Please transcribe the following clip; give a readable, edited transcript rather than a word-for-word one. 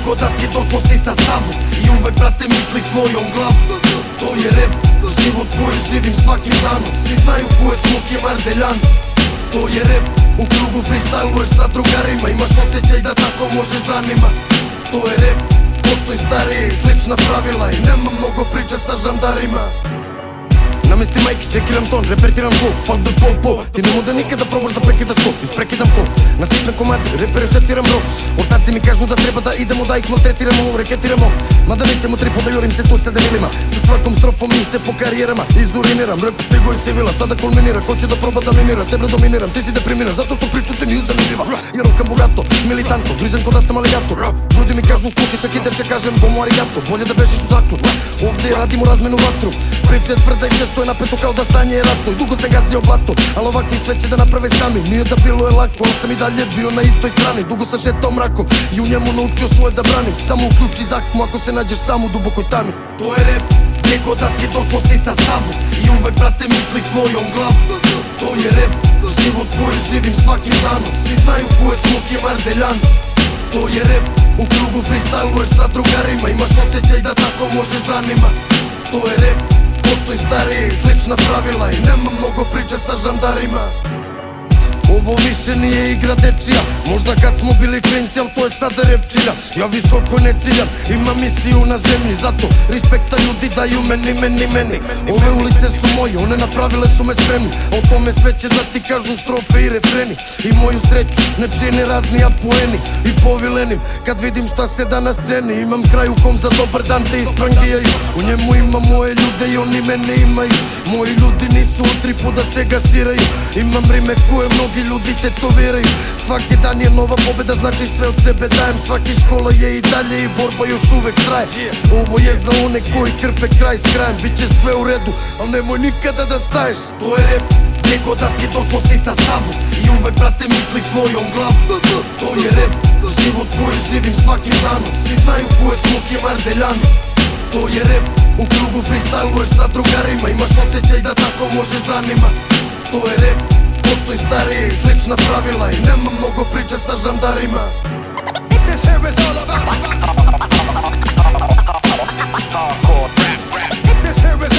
Gdje da si došlo si sa stavom i uvek brate misli svojom glavom. To je rap, život koji živim svakim danom. Svi znaju ko je Smok i Mardeljan. To je rap, u krugu freestyluješ sa drugarima. Imaš osjećaj da tako možeš danima. To je rap, poštoj starije i slična pravila. I nema mnogo priča sa žandarima. Namesti majke, čekiram ton, repetiram flow, fuck the po. Ti nemo da nikada probaš da prekidaš to, isprekidam flow. Na sitne komade, repere seciram bro. Ortaci mi kažu da treba da idemo, da ih maltretiramo, reketiramo. Mada nisam u tripu da jurim se tu sa debilima. Sa svakom strofom im se po karijerama izuriniram. Rap stigo iz civila, sada kulminira. Ko će da proba da minira, tebe dominiram. Ti si deprimiran, zato što priču te nije zanimljiva. Ja rokam bogato, militanto, grizem ko da sam aligator. Ljudi mi kažu skutišak ideš, ja kažem domo arigato. Bolje da bežiš u zaklon, ovdje radimo razmenu vatru. Priče tvrda i često je napeto kao da stanje je ratno. I dugo sam gasio blato, ali ovakvi sve će da naprave sami. Nije da bilo je lako, ali sam i dalje bio na istoj strani. Dugo sam šetao mrakom i u njemu naučio svoje da branim. Samo uključi zakmu ako se nađeš sam u dubokoj tami. To je rap, gdje god da si došlo si sa stavom i uvek brate misli svojom glavom. To je rap, život koji živim svakim danom. Svi znaju ko je Smok i Mardeljan. To je rap, u krugu freestyluješ sa drugarima. Imaš osjećaj da tako možeš danima. To je rap, poštoj starije i slična pravila. I nema mnogo priča sa žandarima. Ovo više nije igra dečija. Možda kad smo bili klinci, al to je sada repčina. Ja visoko ne ciljam, imam misiju na zemlji. Zato respekta ljudi daju meni. Ove ulice su moje, one napravile su me spremni. A o tome sve će da ti kažu strofe i refreni. I moju sreću ne čine razni apoeni i povilenim. Kad vidim šta se da na sceni, imam kraj u kom za dobar dan te isprangijaju. U njemu ima moje ljude i oni mene imaju. Moji ljudi nisu u tripu da se gasiraju. Imam rime koje mnogi ljudi tetoviraju. Svaki dan je nova pobeda, znači sve od sebe dajem. Svaki škola je i dalje i borba još uvek traje. Ovo je za one koji krpe kraj s krajem. Biće sve u redu, al nemoj nikada da staješ. To je rap, gdje god da si došlo si sa stavom i uvek brate misli svojom glavom. To je rap, život koji živim svakim danom. Svi znaju ko je Smok i Mardeljan. To je rap, u krugu freestyluješ sa drugarima. Imaš osjećaj da tako možeš danima. To je rap, poštoj starije i slična pravila. I nema mnogo priča sa žandarima. This here is all about hardcore rap. This here is